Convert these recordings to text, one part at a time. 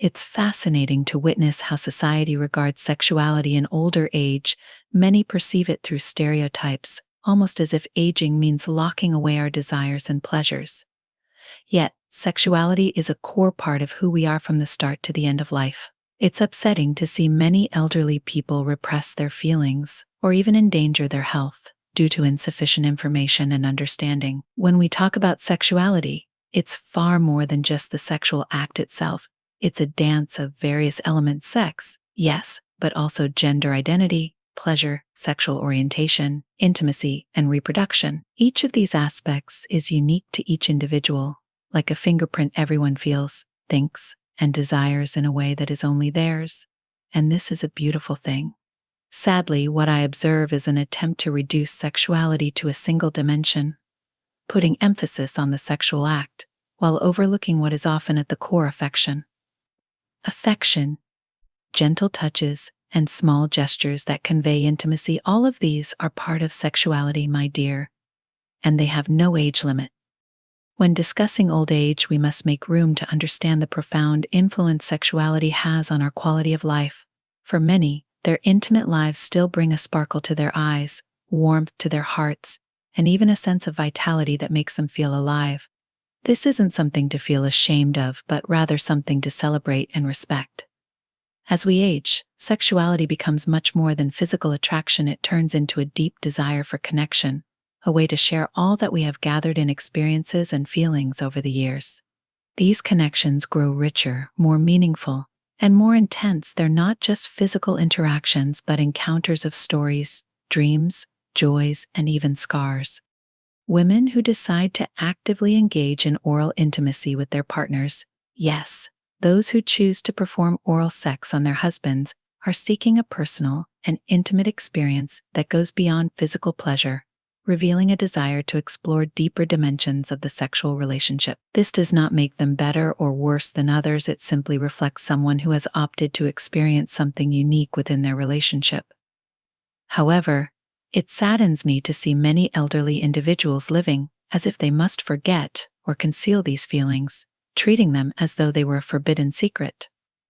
It's fascinating to witness how society regards sexuality in older age. Many perceive it through stereotypes, almost as if aging means locking away our desires and pleasures. Yet, sexuality is a core part of who we are from the start to the end of life. It's upsetting to see many elderly people repress their feelings or even endanger their health due to insufficient information and understanding. When we talk about sexuality, it's far more than just the sexual act itself. It's a dance of various elements: sex, yes, but also gender identity, pleasure, sexual orientation, intimacy, and reproduction. Each of these aspects is unique to each individual. Like a fingerprint, everyone feels, thinks, and desires in a way that is only theirs. And this is a beautiful thing. Sadly, what I observe is an attempt to reduce sexuality to a single dimension, putting emphasis on the sexual act, while overlooking what is often at the core: affection. Affection, gentle touches, and small gestures that convey intimacy, all of these are part of sexuality, my dear, and they have no age limit. When discussing old age, we must make room to understand the profound influence sexuality has on our quality of life. For many, their intimate lives still bring a sparkle to their eyes, warmth to their hearts, and even a sense of vitality that makes them feel alive. This isn't something to feel ashamed of, but rather something to celebrate and respect. As we age, sexuality becomes much more than physical attraction. It turns into a deep desire for connection, a way to share all that we have gathered in experiences and feelings over the years. These connections grow richer, more meaningful, and more intense. They're not just physical interactions, but encounters of stories, dreams, joys, and even scars. Women who decide to actively engage in oral intimacy with their partners, yes, those who choose to perform oral sex on their husbands, are seeking a personal and intimate experience that goes beyond physical pleasure, revealing a desire to explore deeper dimensions of the sexual relationship. This does not make them better or worse than others. It simply reflects someone who has opted to experience something unique within their relationship. However, it saddens me to see many elderly individuals living as if they must forget or conceal these feelings, treating them as though they were a forbidden secret.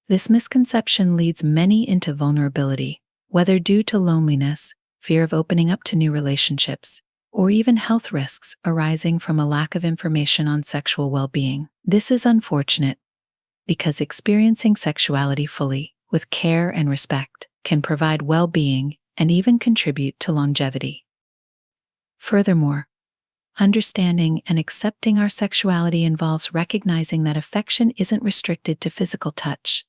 This misconception leads many into vulnerability, whether due to loneliness, fear of opening up to new relationships, or even health risks arising from a lack of information on sexual well-being. This is unfortunate, because experiencing sexuality fully, with care and respect, can provide well-being and even contribute to longevity. Furthermore, understanding and accepting our sexuality involves recognizing that affection isn't restricted to physical touch.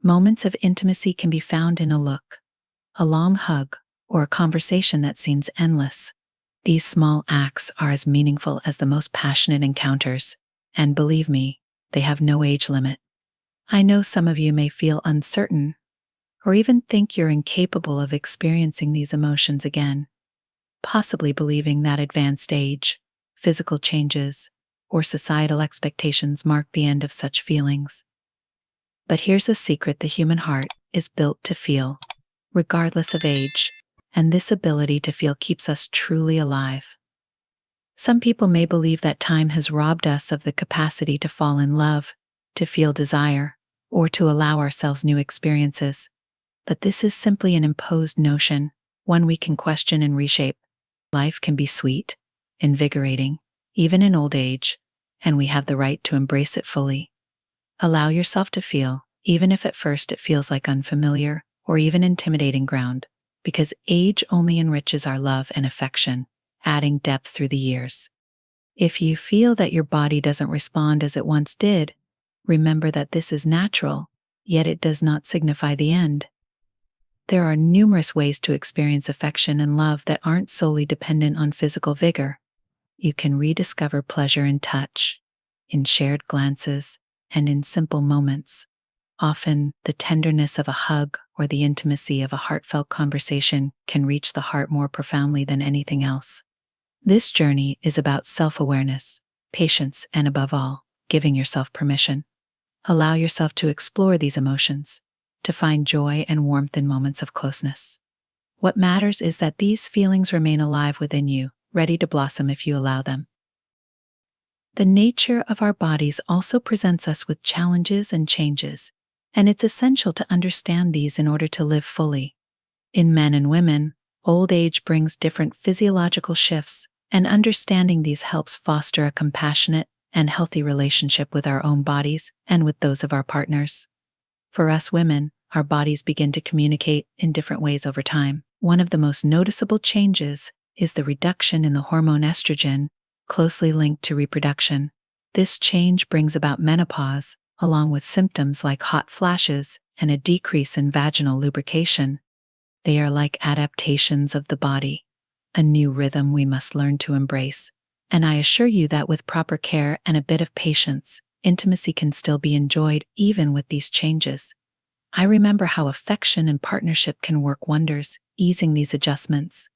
Moments of intimacy can be found in a look, a long hug, or a conversation that seems endless. These small acts are as meaningful as the most passionate encounters, and believe me, they have no age limit. I know some of you may feel uncertain, or even think you're incapable of experiencing these emotions again, possibly believing that advanced age, physical changes, or societal expectations mark the end of such feelings. But here's a secret: the human heart is built to feel, regardless of age, and this ability to feel keeps us truly alive. Some people may believe that time has robbed us of the capacity to fall in love, to feel desire, or to allow ourselves new experiences. But this is simply an imposed notion, one we can question and reshape. Life can be sweet, invigorating, even in old age, and we have the right to embrace it fully. Allow yourself to feel, even if at first it feels like unfamiliar or even intimidating ground, because age only enriches our love and affection, adding depth through the years. If you feel that your body doesn't respond as it once did, remember that this is natural, yet it does not signify the end. There are numerous ways to experience affection and love that aren't solely dependent on physical vigor. You can rediscover pleasure in touch, in shared glances, and in simple moments. Often, the tenderness of a hug or the intimacy of a heartfelt conversation can reach the heart more profoundly than anything else. This journey is about self-awareness, patience, and above all, giving yourself permission. Allow yourself to explore these emotions, to find joy and warmth in moments of closeness. What matters is that these feelings remain alive within you, ready to blossom if you allow them. The nature of our bodies also presents us with challenges and changes, and it's essential to understand these in order to live fully. In men and women, old age brings different physiological shifts, and understanding these helps foster a compassionate and healthy relationship with our own bodies and with those of our partners. For us women, our bodies begin to communicate in different ways over time. One of the most noticeable changes is the reduction in the hormone estrogen, closely linked to reproduction. This change brings about menopause, along with symptoms like hot flashes and a decrease in vaginal lubrication. They are like adaptations of the body, a new rhythm we must learn to embrace. And I assure you that with proper care and a bit of patience, intimacy can still be enjoyed even with these changes. I remember how affection and partnership can work wonders, easing these adjustments.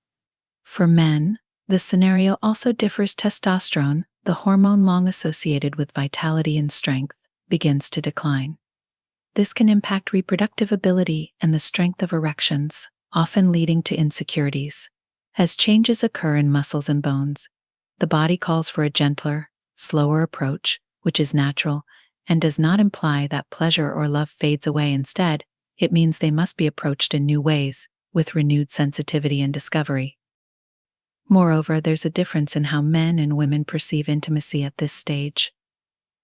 For men, the scenario also differs. Testosterone, the hormone long associated with vitality and strength, begins to decline. This can impact reproductive ability and the strength of erections, often leading to insecurities. As changes occur in muscles and bones, the body calls for a gentler, slower approach, which is natural and does not imply that pleasure or love fades away. Instead, it means they must be approached in new ways, with renewed sensitivity and discovery. Moreover, there's a difference in how men and women perceive intimacy at this stage.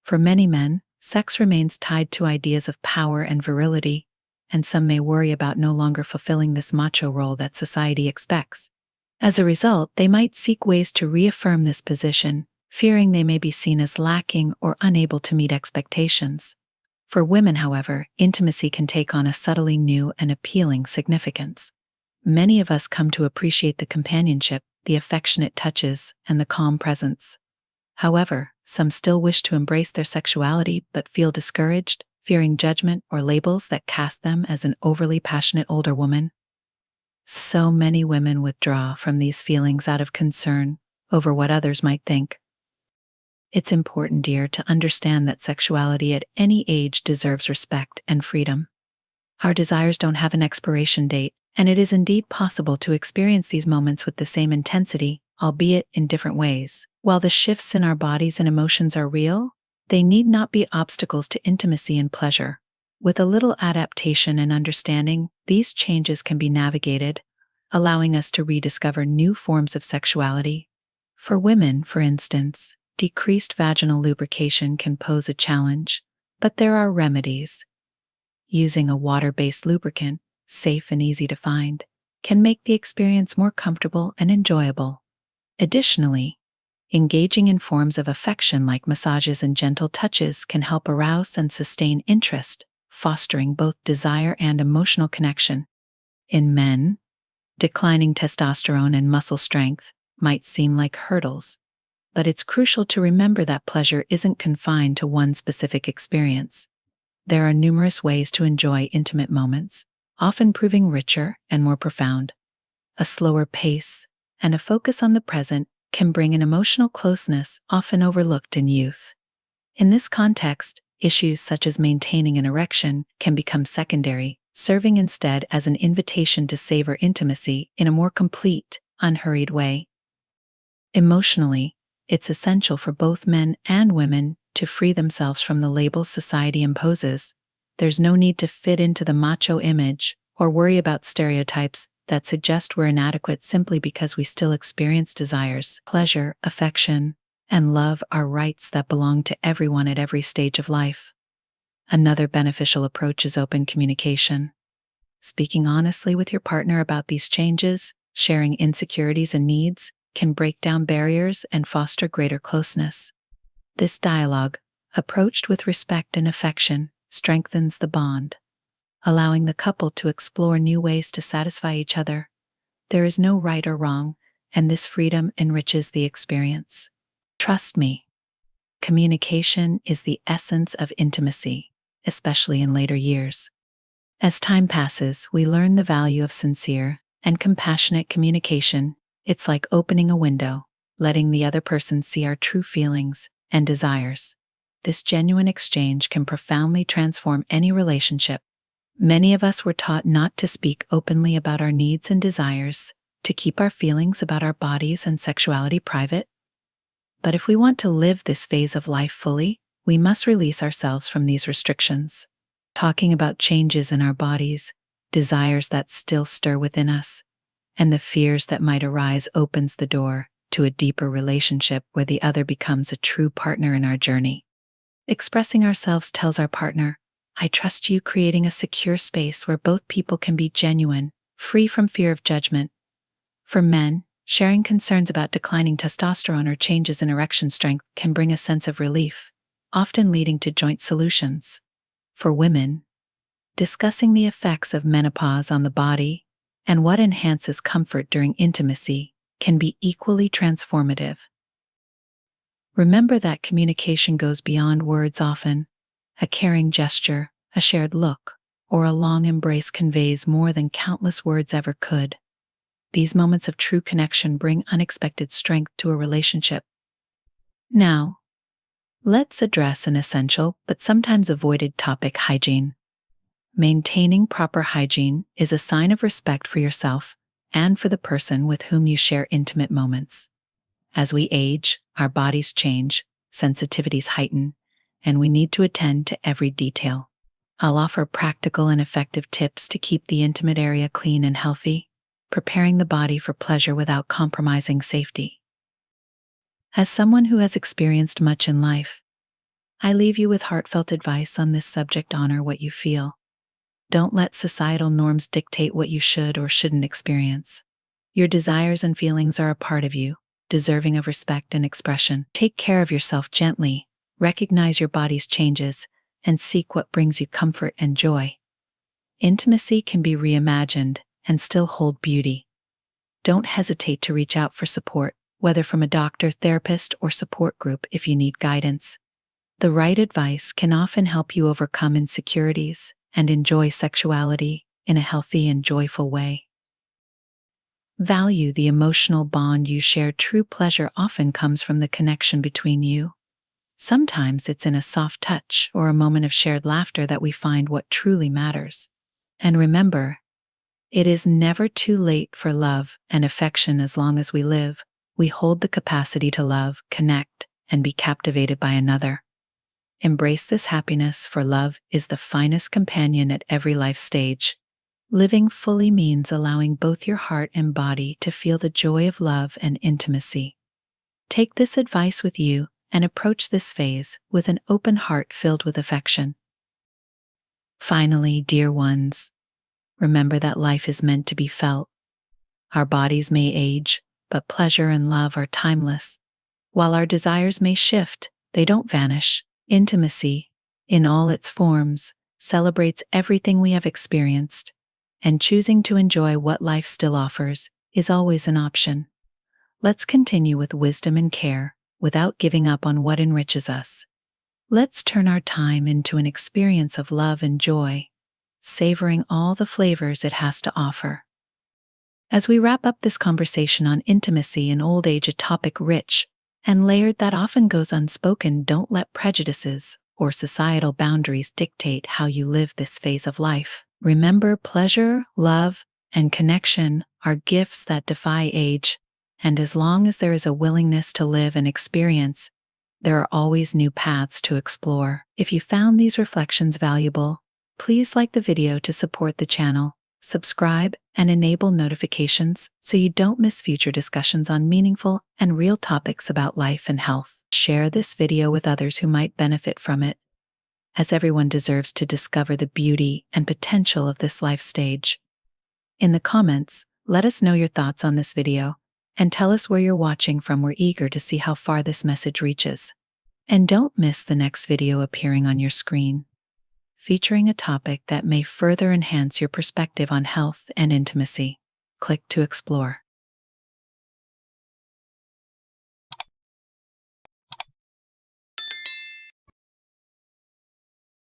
For many men, sex remains tied to ideas of power and virility, and some may worry about no longer fulfilling this macho role that society expects. As a result, they might seek ways to reaffirm this position, fearing they may be seen as lacking or unable to meet expectations. For women, however, intimacy can take on a subtly new and appealing significance. Many of us come to appreciate the companionship, the affectionate touches, and the calm presence. However, some still wish to embrace their sexuality but feel discouraged, fearing judgment or labels that cast them as an overly passionate older woman. So many women withdraw from these feelings out of concern over what others might think. It's important, dear, to understand that sexuality at any age deserves respect and freedom. Our desires don't have an expiration date, and it is indeed possible to experience these moments with the same intensity, albeit in different ways. While the shifts in our bodies and emotions are real, they need not be obstacles to intimacy and pleasure. With a little adaptation and understanding, these changes can be navigated, allowing us to rediscover new forms of sexuality. For women, for instance, decreased vaginal lubrication can pose a challenge, but there are remedies. Using a water-based lubricant, safe and easy to find, can make the experience more comfortable and enjoyable. Additionally, engaging in forms of affection like massages and gentle touches can help arouse and sustain interest, fostering both desire and emotional connection. In men, declining testosterone and muscle strength might seem like hurdles, but it's crucial to remember that pleasure isn't confined to one specific experience. There are numerous ways to enjoy intimate moments, often proving richer and more profound. A slower pace and a focus on the present can bring an emotional closeness often overlooked in youth. In this context, issues such as maintaining an erection can become secondary, serving instead as an invitation to savor intimacy in a more complete, unhurried way. Emotionally, it's essential for both men and women to free themselves from the labels society imposes. There's no need to fit into the macho image or worry about stereotypes that suggest we're inadequate simply because we still experience desires. Pleasure, affection, and love are rights that belong to everyone at every stage of life. Another beneficial approach is open communication. Speaking honestly with your partner about these changes, sharing insecurities and needs, can break down barriers and foster greater closeness. This dialogue, approached with respect and affection, strengthens the bond, allowing the couple to explore new ways to satisfy each other. There is no right or wrong, and this freedom enriches the experience. Trust me, communication is the essence of intimacy, especially in later years. As time passes, we learn the value of sincere and compassionate communication. It's like opening a window, letting the other person see our true feelings and desires. This genuine exchange can profoundly transform any relationship. Many of us were taught not to speak openly about our needs and desires, to keep our feelings about our bodies and sexuality private. But if we want to live this phase of life fully, we must release ourselves from these restrictions. Talking about changes in our bodies, desires that still stir within us, and the fears that might arise opens the door to a deeper relationship where the other becomes a true partner in our journey. Expressing ourselves tells our partner, "I trust you," creating a secure space where both people can be genuine, free from fear of judgment. For men, sharing concerns about declining testosterone or changes in erection strength can bring a sense of relief, often leading to joint solutions. For women, discussing the effects of menopause on the body and what enhances comfort during intimacy can be equally transformative. Remember that communication goes beyond words often. A caring gesture, a shared look, or a long embrace conveys more than countless words ever could. These moments of true connection bring unexpected strength to a relationship. Now, let's address an essential but sometimes avoided topic: hygiene. Maintaining proper hygiene is a sign of respect for yourself and for the person with whom you share intimate moments. As we age, our bodies change, sensitivities heighten, and we need to attend to every detail. I'll offer practical and effective tips to keep the intimate area clean and healthy, preparing the body for pleasure without compromising safety. As someone who has experienced much in life, I leave you with heartfelt advice on this subject: honor what you feel. Don't let societal norms dictate what you should or shouldn't experience. Your desires and feelings are a part of you, deserving of respect and expression. Take care of yourself gently, recognize your body's changes, and seek what brings you comfort and joy. Intimacy can be reimagined and still hold beauty. Don't hesitate to reach out for support, whether from a doctor, therapist, or support group if you need guidance. The right advice can often help you overcome insecurities and enjoy sexuality in a healthy and joyful way. Value the emotional bond you share. True pleasure often comes from the connection between you. Sometimes it's in a soft touch or a moment of shared laughter that we find what truly matters. And remember, it is never too late for love and affection. As long as we live, we hold the capacity to love, connect, and be captivated by another. Embrace this happiness, for love is the finest companion at every life stage. Living fully means allowing both your heart and body to feel the joy of love and intimacy. Take this advice with you and approach this phase with an open heart filled with affection. Finally, dear ones, remember that life is meant to be felt. Our bodies may age, but pleasure and love are timeless. While our desires may shift, they don't vanish. Intimacy, in all its forms, celebrates everything we have experienced, and choosing to enjoy what life still offers is always an option. Let's continue with wisdom and care, without giving up on what enriches us. Let's turn our time into an experience of love and joy, savoring all the flavors it has to offer. As we wrap up this conversation on intimacy in old age, a topic rich and layered that often goes unspoken, don't let prejudices or societal boundaries dictate how you live this phase of life. Remember, pleasure, love, and connection are gifts that defy age, and as long as there is a willingness to live and experience, there are always new paths to explore. If you found these reflections valuable, please like the video to support the channel, subscribe, and enable notifications so you don't miss future discussions on meaningful and real topics about life and health. Share this video with others who might benefit from it, as everyone deserves to discover the beauty and potential of this life stage. In the comments, let us know your thoughts on this video, and tell us where you're watching from. We're eager to see how far this message reaches. And don't miss the next video appearing on your screen, featuring a topic that may further enhance your perspective on health and intimacy. Click to explore.